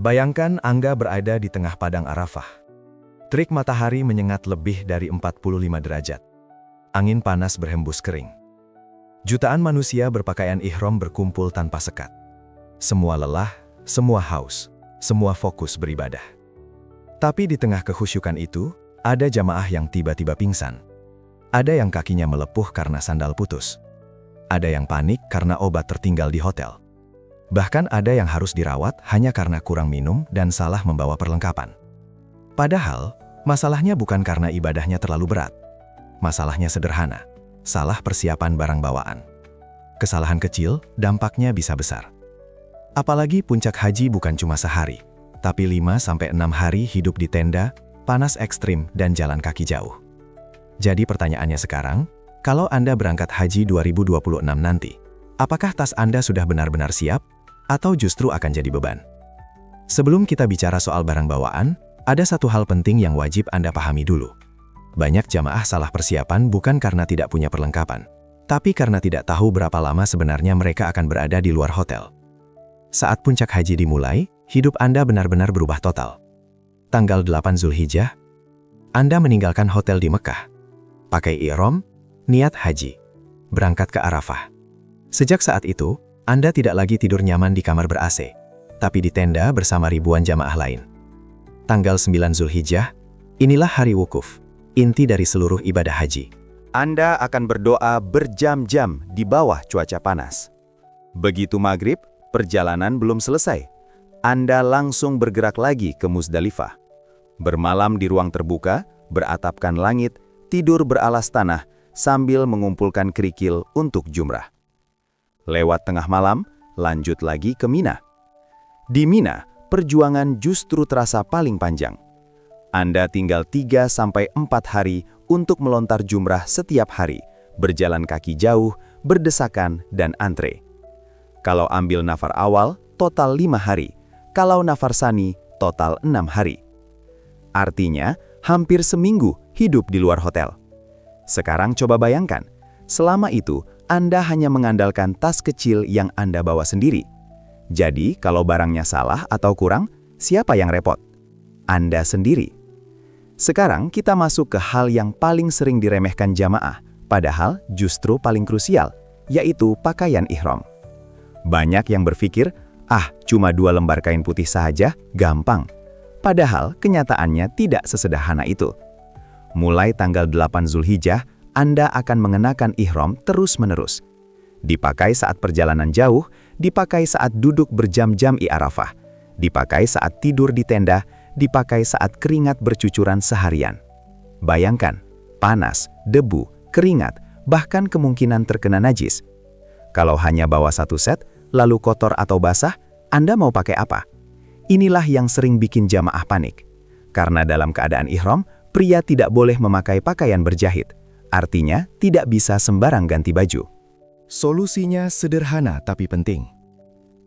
Bayangkan Angga berada di tengah padang Arafah. Terik matahari menyengat lebih dari 45 derajat. Angin panas berhembus kering. Jutaan manusia berpakaian ihram berkumpul tanpa sekat. Semua lelah, semua haus, semua fokus beribadah. Tapi di tengah kehusyukan itu, ada jamaah yang tiba-tiba pingsan. Ada yang kakinya melepuh karena sandal putus. Ada yang panik karena obat tertinggal di hotel. Bahkan ada yang harus dirawat hanya karena kurang minum dan salah membawa perlengkapan. Padahal, masalahnya bukan karena ibadahnya terlalu berat. Masalahnya sederhana, salah persiapan barang bawaan. Kesalahan kecil, dampaknya bisa besar. Apalagi puncak haji bukan cuma sehari, tapi 5-6 hari hidup di tenda, panas ekstrim dan jalan kaki jauh. Jadi pertanyaannya sekarang, kalau Anda berangkat haji 2026 nanti, apakah tas Anda sudah benar-benar siap, atau justru akan jadi beban? Sebelum kita bicara soal barang bawaan, ada satu hal penting yang wajib Anda pahami dulu. Banyak jamaah salah persiapan bukan karena tidak punya perlengkapan, tapi karena tidak tahu berapa lama sebenarnya mereka akan berada di luar hotel. Saat puncak haji dimulai, hidup Anda benar-benar berubah total. Tanggal 8 Zulhijjah, Anda meninggalkan hotel di Mekah. Pakai ihram, niat haji, berangkat ke Arafah. Sejak saat itu, Anda tidak lagi tidur nyaman di kamar ber-AC, tapi di tenda bersama ribuan jamaah lain. Tanggal 9 Zulhijjah, inilah hari wukuf, inti dari seluruh ibadah haji. Anda akan berdoa berjam-jam di bawah cuaca panas. Begitu maghrib, perjalanan belum selesai. Anda langsung bergerak lagi ke Musdalifah. Bermalam di ruang terbuka, beratapkan langit, tidur beralas tanah, sambil mengumpulkan kerikil untuk jumrah. Lewat tengah malam, lanjut lagi ke Mina. Di Mina, perjuangan justru terasa paling panjang. Anda tinggal 3-4 hari untuk melontar jumrah setiap hari, berjalan kaki jauh, berdesakan, dan antre. Kalau ambil nafar awal, total 5 hari. Kalau nafar sani, total 6 hari. Artinya, hampir seminggu hidup di luar hotel. Sekarang coba bayangkan, selama itu Anda hanya mengandalkan tas kecil yang Anda bawa sendiri. Jadi, kalau barangnya salah atau kurang, siapa yang repot? Anda sendiri. Sekarang kita masuk ke hal yang paling sering diremehkan jamaah, padahal justru paling krusial, yaitu pakaian ihram. Banyak yang berpikir, cuma 2 lembar kain putih saja, gampang. Padahal kenyataannya tidak sesederhana itu. Mulai tanggal 8 Zulhijjah, Anda akan mengenakan ihram terus-menerus. Dipakai saat perjalanan jauh, dipakai saat duduk berjam-jam di Arafah, dipakai saat tidur di tenda, dipakai saat keringat bercucuran seharian. Bayangkan, panas, debu, keringat, bahkan kemungkinan terkena najis. Kalau hanya bawa 1 set, lalu kotor atau basah, Anda mau pakai apa? Inilah yang sering bikin jamaah panik. Karena dalam keadaan ihram, pria tidak boleh memakai pakaian berjahit. Artinya, tidak bisa sembarang ganti baju. Solusinya sederhana tapi penting.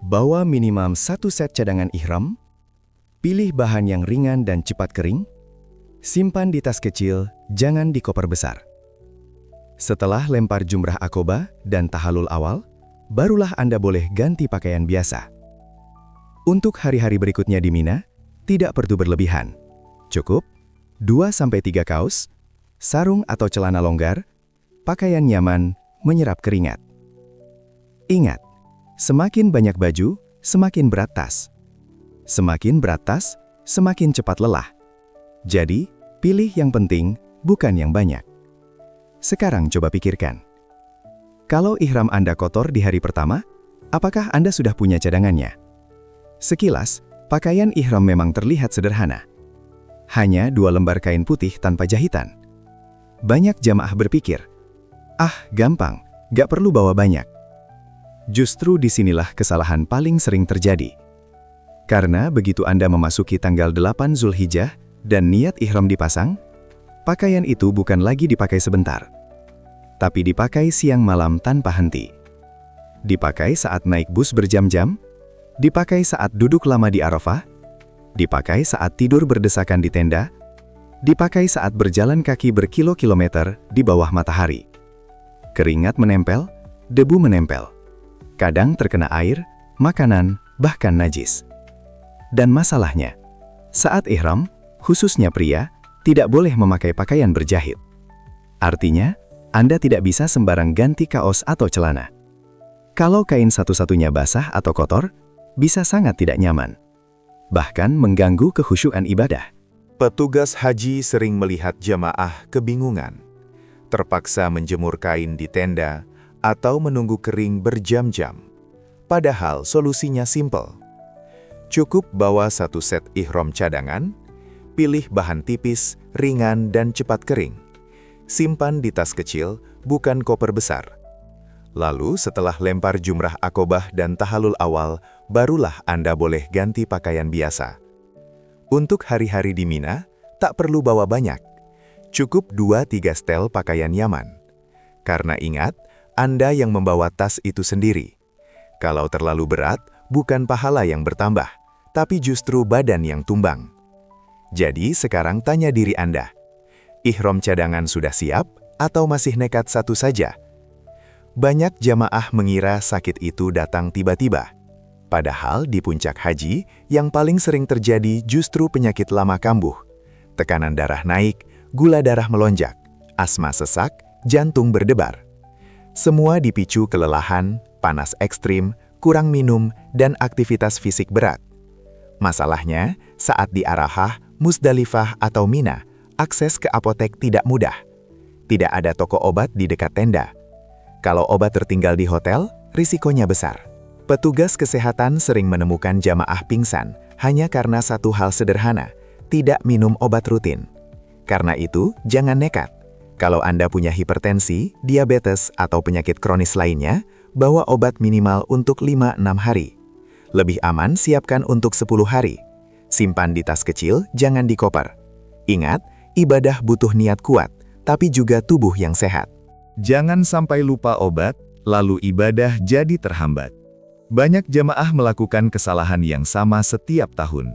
Bawa minimum 1 set cadangan ihram, pilih bahan yang ringan dan cepat kering, simpan di tas kecil, jangan di koper besar. Setelah lempar jumrah akobah dan tahalul awal, barulah Anda boleh ganti pakaian biasa. Untuk hari-hari berikutnya di Mina, tidak perlu berlebihan. Cukup 2-3 kaos, sarung atau celana longgar, pakaian nyaman, menyerap keringat. Ingat, semakin banyak baju, semakin berat tas. Semakin berat tas, semakin cepat lelah. Jadi, pilih yang penting, bukan yang banyak. Sekarang coba pikirkan. Kalau ihram Anda kotor di hari pertama, apakah Anda sudah punya cadangannya? Sekilas, pakaian ihram memang terlihat sederhana. Hanya 2 lembar kain putih tanpa jahitan. Banyak jamaah berpikir, gampang, gak perlu bawa banyak. Justru disinilah kesalahan paling sering terjadi. Karena begitu Anda memasuki tanggal 8 Zulhijjah dan niat ihram dipasang, pakaian itu bukan lagi dipakai sebentar, tapi dipakai siang malam tanpa henti. Dipakai saat naik bus berjam-jam, dipakai saat duduk lama di Arafah, dipakai saat tidur berdesakan di tenda, dipakai saat berjalan kaki berkilo-kilometer di bawah matahari. Keringat menempel, debu menempel. Kadang terkena air, makanan, bahkan najis. Dan masalahnya, saat ihram, khususnya pria, tidak boleh memakai pakaian berjahit. Artinya, Anda tidak bisa sembarang ganti kaos atau celana. Kalau kain satu-satunya basah atau kotor, bisa sangat tidak nyaman. Bahkan mengganggu kekhusyukan ibadah. Petugas haji sering melihat jamaah kebingungan, terpaksa menjemur kain di tenda atau menunggu kering berjam-jam. Padahal solusinya simpel. Cukup bawa satu set ihram cadangan, pilih bahan tipis, ringan, dan cepat kering. Simpan di tas kecil, bukan koper besar. Lalu setelah lempar jumrah akobah dan tahalul awal, barulah Anda boleh ganti pakaian biasa. Untuk hari-hari di Mina, tak perlu bawa banyak. Cukup 2-3 setel pakaian nyaman. Karena ingat, Anda yang membawa tas itu sendiri. Kalau terlalu berat, bukan pahala yang bertambah, tapi justru badan yang tumbang. Jadi sekarang tanya diri Anda, ihram cadangan sudah siap atau masih nekat satu saja? Banyak jamaah mengira sakit itu datang tiba-tiba. Padahal di puncak haji, yang paling sering terjadi justru penyakit lama kambuh. Tekanan darah naik, gula darah melonjak, asma sesak, jantung berdebar. Semua dipicu kelelahan, panas ekstrim, kurang minum, dan aktivitas fisik berat. Masalahnya, saat di Arafah, Musdalifah atau Mina, akses ke apotek tidak mudah. Tidak ada toko obat di dekat tenda. Kalau obat tertinggal di hotel, risikonya besar. Petugas kesehatan sering menemukan jamaah pingsan hanya karena satu hal sederhana, tidak minum obat rutin. Karena itu, jangan nekat. Kalau Anda punya hipertensi, diabetes, atau penyakit kronis lainnya, bawa obat minimal untuk 5-6 hari. Lebih aman siapkan untuk 10 hari. Simpan di tas kecil, jangan di koper. Ingat, ibadah butuh niat kuat, tapi juga tubuh yang sehat. Jangan sampai lupa obat, lalu ibadah jadi terhambat. Banyak jamaah melakukan kesalahan yang sama setiap tahun.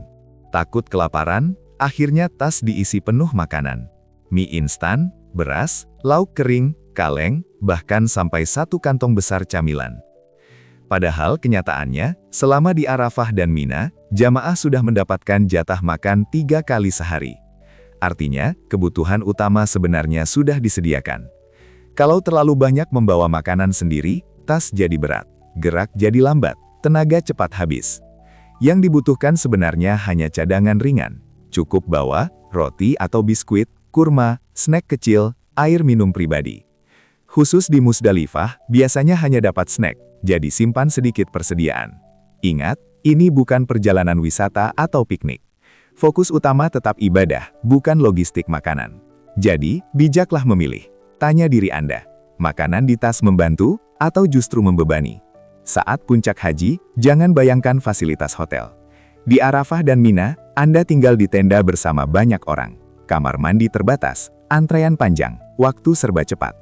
Takut kelaparan, akhirnya tas diisi penuh makanan. Mie instan, beras, lauk kering, kaleng, bahkan sampai 1 kantong besar camilan. Padahal kenyataannya, selama di Arafah dan Mina, jamaah sudah mendapatkan jatah makan 3 kali sehari. Artinya, kebutuhan utama sebenarnya sudah disediakan. Kalau terlalu banyak membawa makanan sendiri, tas jadi berat, gerak jadi lambat, tenaga cepat habis. Yang dibutuhkan sebenarnya hanya cadangan ringan. Cukup bawa roti atau biskuit, kurma, snack kecil, air minum pribadi. Khusus di Musdalifah, biasanya hanya dapat snack, jadi simpan sedikit persediaan. Ingat, ini bukan perjalanan wisata atau piknik. Fokus utama tetap ibadah, bukan logistik makanan. Jadi, bijaklah memilih. Tanya diri Anda, makanan di tas membantu atau justru membebani? Saat puncak haji, jangan bayangkan fasilitas hotel. Di Arafah dan Mina, Anda tinggal di tenda bersama banyak orang. Kamar mandi terbatas, antrean panjang, waktu serba cepat.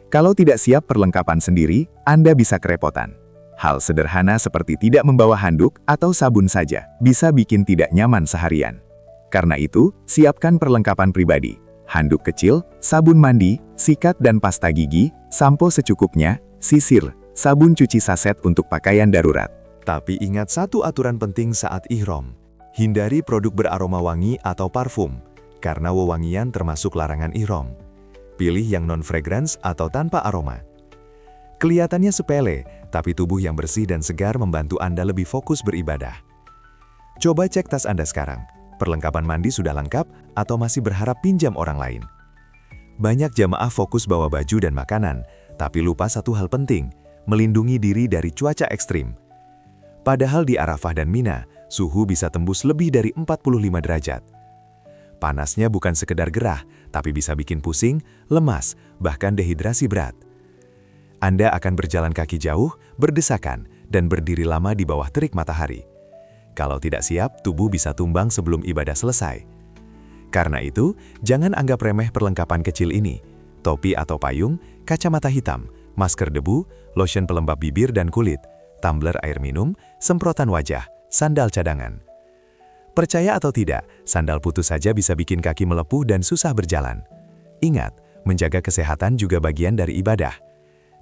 Kalau tidak siap perlengkapan sendiri, Anda bisa kerepotan. Hal sederhana seperti tidak membawa handuk atau sabun saja bisa bikin tidak nyaman seharian. Karena itu, siapkan perlengkapan pribadi. Handuk kecil, sabun mandi, sikat dan pasta gigi, sampo secukupnya, sisir, sabun cuci saset untuk pakaian darurat. Tapi ingat satu aturan penting saat ihram. Hindari produk beraroma wangi atau parfum, karena wewangian termasuk larangan ihram. Pilih yang non-fragrance atau tanpa aroma. Kelihatannya sepele, tapi tubuh yang bersih dan segar membantu Anda lebih fokus beribadah. Coba cek tas Anda sekarang. Perlengkapan mandi sudah lengkap atau masih berharap pinjam orang lain? Banyak jamaah fokus bawa baju dan makanan, tapi lupa satu hal penting, melindungi diri dari cuaca ekstrim. Padahal di Arafah dan Mina, suhu bisa tembus lebih dari 45 derajat. Panasnya bukan sekedar gerah, tapi bisa bikin pusing, lemas, bahkan dehidrasi berat. Anda akan berjalan kaki jauh, berdesakan, dan berdiri lama di bawah terik matahari. Kalau tidak siap, tubuh bisa tumbang sebelum ibadah selesai. Karena itu, jangan anggap remeh perlengkapan kecil ini. Topi atau payung, kacamata hitam, masker debu, lotion pelembab bibir dan kulit, tumbler air minum, semprotan wajah, sandal cadangan. Percaya atau tidak, sandal putus saja bisa bikin kaki melepuh dan susah berjalan. Ingat, menjaga kesehatan juga bagian dari ibadah.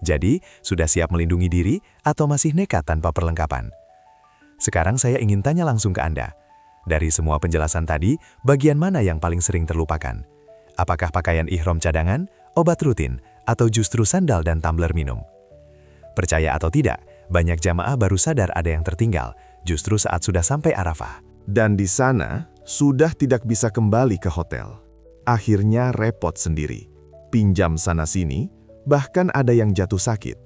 Jadi, sudah siap melindungi diri atau masih nekat tanpa perlengkapan? Sekarang saya ingin tanya langsung ke Anda. Dari semua penjelasan tadi, bagian mana yang paling sering terlupakan? Apakah pakaian ihram cadangan, obat rutin, atau justru sandal dan tumbler minum? Percaya atau tidak, banyak jamaah baru sadar ada yang tertinggal, justru saat sudah sampai Arafah. Dan di sana, sudah tidak bisa kembali ke hotel. Akhirnya repot sendiri. Pinjam sana-sini, bahkan ada yang jatuh sakit.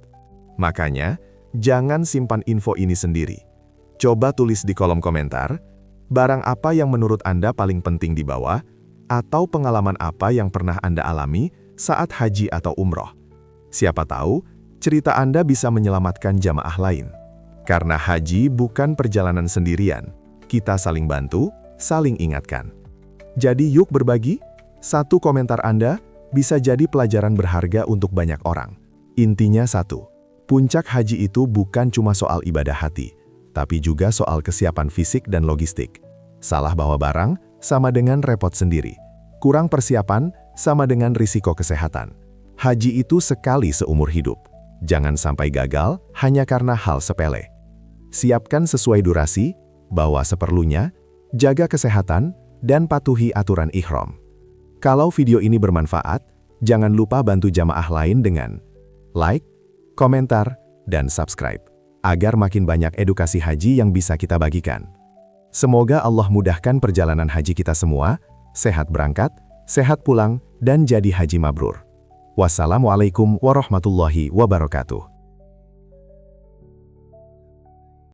Makanya, jangan simpan info ini sendiri. Coba tulis di kolom komentar, barang apa yang menurut Anda paling penting di bawah, atau pengalaman apa yang pernah Anda alami saat haji atau umroh. Siapa tahu, cerita Anda bisa menyelamatkan jamaah lain. Karena haji bukan perjalanan sendirian, kita saling bantu, saling ingatkan. Jadi yuk berbagi, satu komentar Anda bisa jadi pelajaran berharga untuk banyak orang. Intinya satu, puncak haji itu bukan cuma soal ibadah hati, tapi juga soal kesiapan fisik dan logistik. Salah bawa barang sama dengan repot sendiri. Kurang persiapan sama dengan risiko kesehatan. Haji itu sekali seumur hidup. Jangan sampai gagal hanya karena hal sepele. Siapkan sesuai durasi, bawa seperlunya, jaga kesehatan, dan patuhi aturan ihram. Kalau video ini bermanfaat, jangan lupa bantu jamaah lain dengan like, komentar, dan subscribe, agar makin banyak edukasi haji yang bisa kita bagikan. Semoga Allah mudahkan perjalanan haji kita semua, sehat berangkat, sehat pulang, dan jadi haji mabrur. Wassalamualaikum warahmatullahi wabarakatuh.